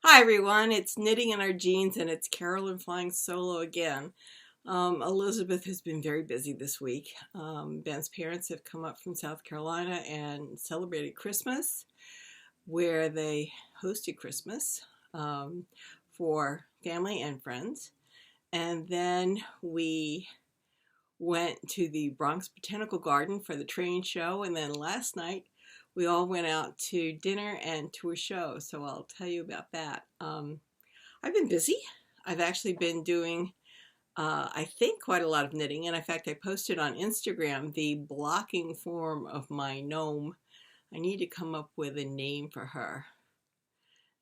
Hi everyone, it's Knitting in Our Jeans and it's Carolyn flying solo again. Elizabeth has been very busy this week. Ben's parents have come up from South Carolina and celebrated Christmas, where they hosted Christmas for family and friends. And then we went to the Bronx Botanical Garden for the train show, and then last night we all went out to dinner and to a show, so I'll tell you about that. I've been busy. I've actually been doing, I think, quite a lot of knitting, and in fact I posted on Instagram the blocking form of my gnome. I need to come up with a name for her,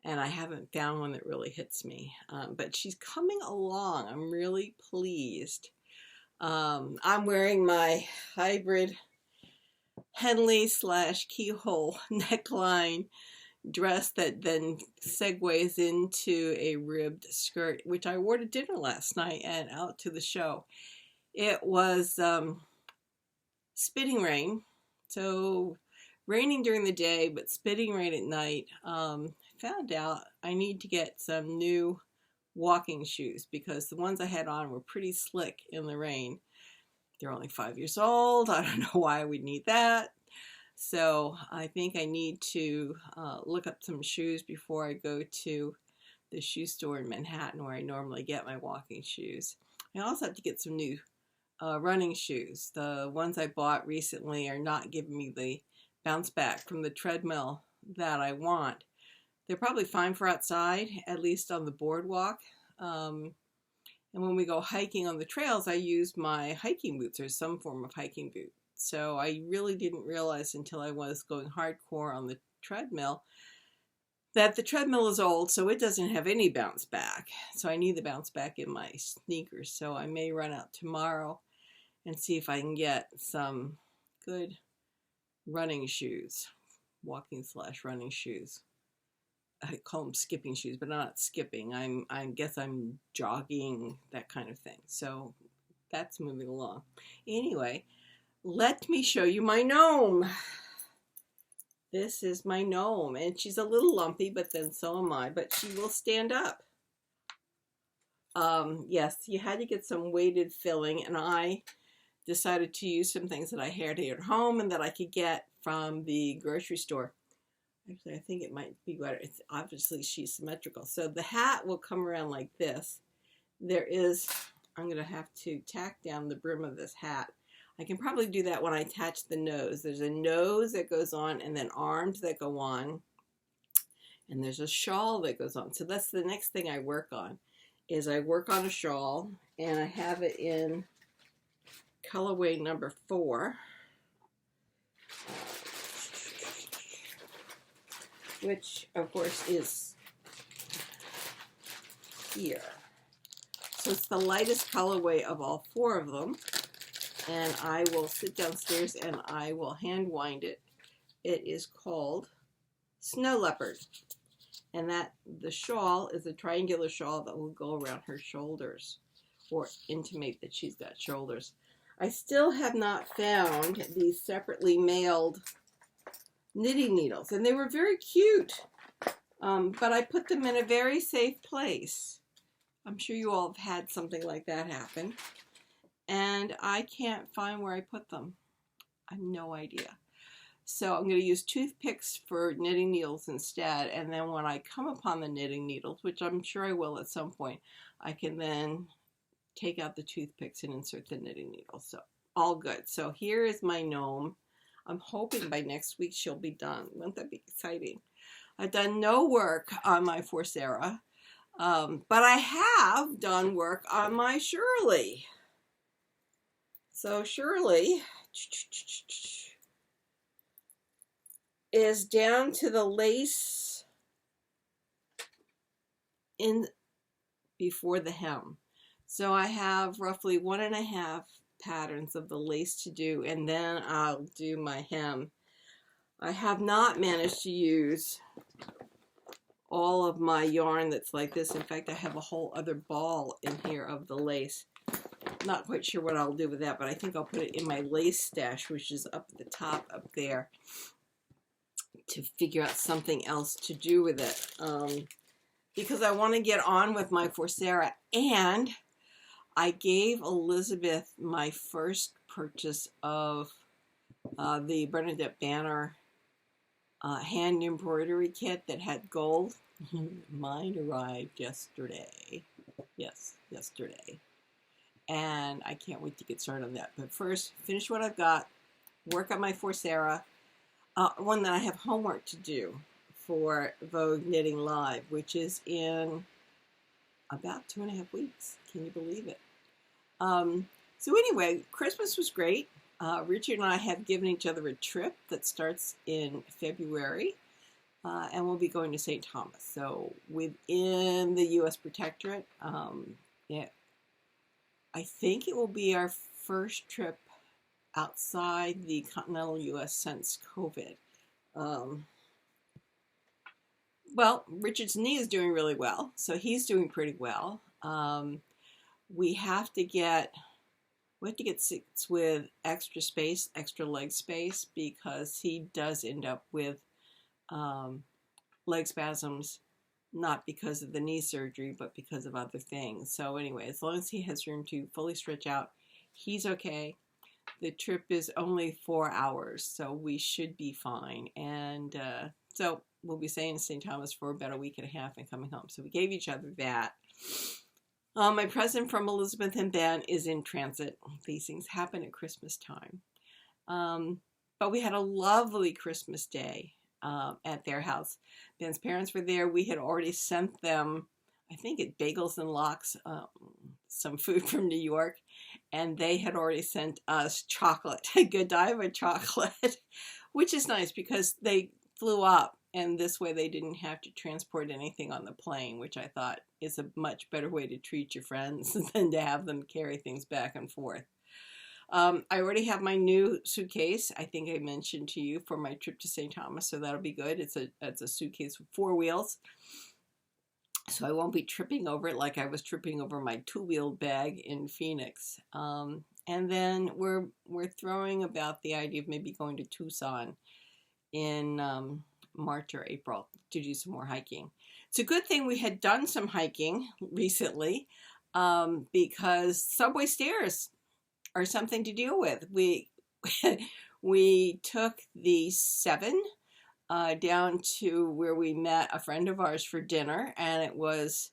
and I haven't found one that really hits me, but she's coming along. I'm really pleased. I'm wearing my hybrid Henley / keyhole neckline dress that then segues into a ribbed skirt, which I wore to dinner last night and out to the show. It was spitting rain, so raining during the day, but spitting rain at night. Found out I need to get some new walking shoes because the ones I had on were pretty slick in the rain. They're only 5 years old. I don't know why we'd need that. So I think I need to look up some shoes before I go to the shoe store in Manhattan where I normally get my walking shoes. I also have to get some new running shoes. The ones I bought recently are not giving me the bounce back from the treadmill that I want. They're probably fine for outside, at least on the boardwalk. And when we go hiking on the trails, I use my hiking boots or some form of hiking boot. So I really didn't realize until I was going hardcore on the treadmill that the treadmill is old, so it doesn't have any bounce back. So I need the bounce back in my sneakers. So I may run out tomorrow and see if I can get some good running shoes, walking / running shoes. I call them skipping shoes, but I'm not skipping. I guess I'm jogging, that kind of thing. So that's moving along. Anyway, let me show you my gnome. This is my gnome, and she's a little lumpy, but then so am I, but she will stand up. Yes, you had to get some weighted filling, and I decided to use some things that I had here at home and that I could get from the grocery store. Actually, I think it might be better. It's obviously she's symmetrical. So the hat will come around like this. I'm going to have to tack down the brim of this hat. I can probably do that when I attach the nose. There's a nose that goes on and then arms that go on. And there's a shawl that goes on. So that's the next thing I work on, is I work on a shawl, and I have it in colorway number 4. Which, of course, is here. So it's the lightest colorway of all 4 of them. And I will sit downstairs and I will hand wind it. It is called Snow Leopard. And the shawl is a triangular shawl that will go around her shoulders, or intimate that she's got shoulders. I still have not found these separately mailed knitting needles, and they were very cute, but I put them in a very safe place. I'm sure you all have had something like that happen, and I can't find where I put them. I have no idea. So I'm going to use toothpicks for knitting needles instead, and then when I come upon the knitting needles, which I'm sure I will at some point, I can then take out the toothpicks and insert the knitting needles. So all good. So here is my gnome. I'm hoping by next week she'll be done. Won't that be exciting? I've done no work on my For Sarah, but I have done work on my Shirley. So Shirley is down to the lace in before the hem. So I have roughly 1.5 patterns of the lace to do, and then I'll do my hem. I have not managed to use all of my yarn that's like this. In fact, I have a whole other ball in here of the lace. Not quite sure what I'll do with that, but I think I'll put it in my lace stash, which is up at the top up there, to figure out something else to do with it. because I want to get on with my Sarah, and I gave Elizabeth my first purchase of the Bernadette Banner hand embroidery kit that had gold. Mine arrived yesterday. Yes, yesterday. And I can't wait to get started on that. But first, finish what I've got, work on my Sarah, one that I have homework to do for Vogue Knitting Live, which is in about 2.5 weeks. Can you believe it? So anyway, Christmas was great. Richard and I have given each other a trip that starts in February, and we'll be going to St. Thomas. So within the U.S. Protectorate, I think it will be our first trip outside the continental U.S. since COVID. Well, Richard's knee is doing really well, so he's doing pretty well. We have to get seats with extra space, extra leg space, because he does end up with leg spasms, not because of the knee surgery, but because of other things. So anyway, as long as he has room to fully stretch out, he's okay. The trip is only 4 hours, so we should be fine. And so we'll be staying in St. Thomas for about a week and a half and coming home. So we gave each other that. My present from Elizabeth and Ben is in transit. These things happen at Christmas time. But we had a lovely Christmas day at their house. Ben's parents were there. We had already sent them, I think at Bagels and Locks, some food from New York. And they had already sent us chocolate, Godiva chocolate, which is nice because they flew up. And this way they didn't have to transport anything on the plane, which I thought is a much better way to treat your friends than to have them carry things back and forth. I already have my new suitcase. I think I mentioned to you for my trip to St. Thomas, so that'll be good. It's a suitcase with 4 wheels, so I won't be tripping over it like I was tripping over my 2-wheeled bag in Phoenix. And then we're throwing about the idea of maybe going to Tucson in March or April to do some more hiking. It's a good thing we had done some hiking recently, because subway stairs are something to deal with. We took the 7 down to where we met a friend of ours for dinner, and it was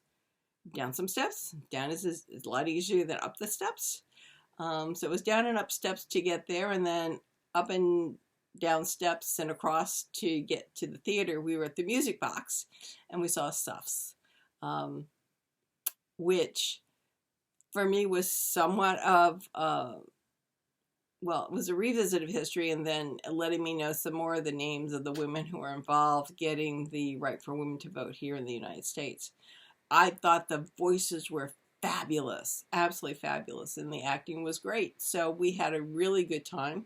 down some steps. Down is a lot easier than up the steps. So it was down and up steps to get there, and then up and down steps and across to get to the theater. We were at the Music Box, and we saw Suffs, which for me was somewhat of well, it was a revisit of history, and then letting me know some more of the names of the women who were involved getting the right for women to vote here in the United States. I thought the voices were fabulous, absolutely fabulous, and the acting was great. So we had a really good time.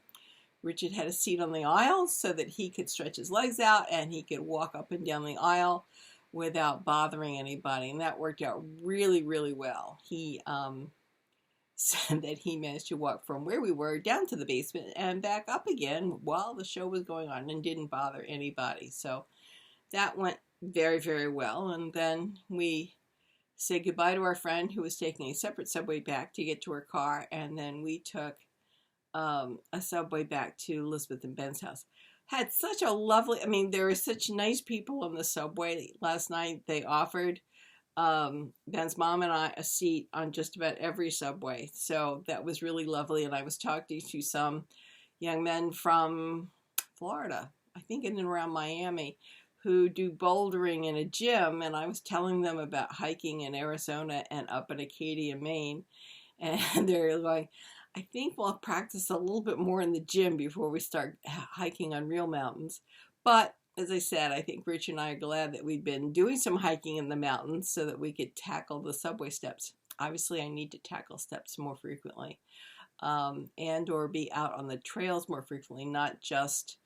Richard had a seat on the aisle so that he could stretch his legs out and he could walk up and down the aisle without bothering anybody, and that worked out really, really well. He said that he managed to walk from where we were down to the basement and back up again while the show was going on and didn't bother anybody. So that went very, very well. And then we said goodbye to our friend who was taking a separate subway back to get to her car, and then we took a subway back to Elizabeth and Ben's house. Had such a lovely, I mean, there were such nice people on the subway last night. They offered Ben's mom and I a seat on just about every subway. So that was really lovely. And I was talking to some young men from Florida, I think in and around Miami, who do bouldering in a gym. And I was telling them about hiking in Arizona and up in Acadia, Maine. And they're like, I think we'll practice a little bit more in the gym before we start hiking on real mountains. But as I said, I think Rich and I are glad that we've been doing some hiking in the mountains so that we could tackle the subway steps. Obviously, I need to tackle steps more frequently, and or be out on the trails more frequently, not just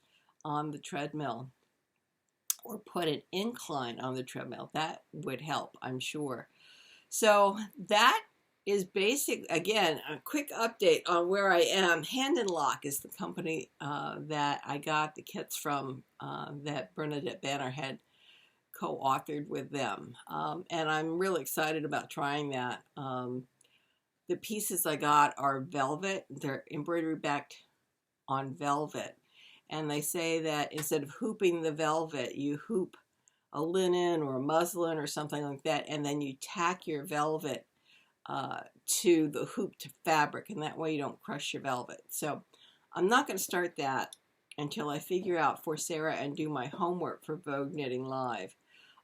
on the treadmill, or put an incline on the treadmill. That would help, I'm sure. So that is basic. Again, a quick update on where I am. Hand and Lock is the company that I got the kits from, that Bernadette Banner had co-authored with them. And I'm really excited about trying that. The pieces I got are velvet. They're embroidery backed on velvet. And they say that instead of hooping the velvet, you hoop a linen or a muslin or something like that, and then you tack your velvet to the hooped fabric, and that way you don't crush your velvet. So I'm not going to start that until I figure out for Sarah and do my homework for Vogue Knitting Live.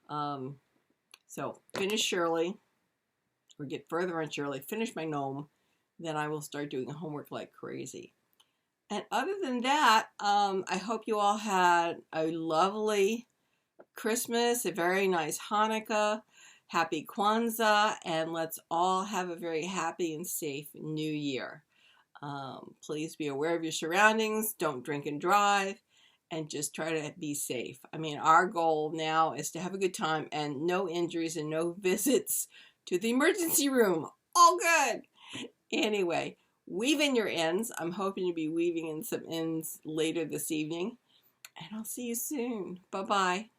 So finish Shirley, or get further on Shirley, finish my gnome, then I will start doing homework like crazy. And other than that, I hope you all had a lovely Christmas, a very nice Hanukkah, happy Kwanzaa, and let's all have a very happy and safe new year. Please be aware of your surroundings, don't drink and drive, and just try to be safe. I mean, our goal now is to have a good time and no injuries and no visits to the emergency room. All good. Anyway, weave in your ends. I'm hoping to be weaving in some ends later this evening. And I'll see you soon. Bye-bye.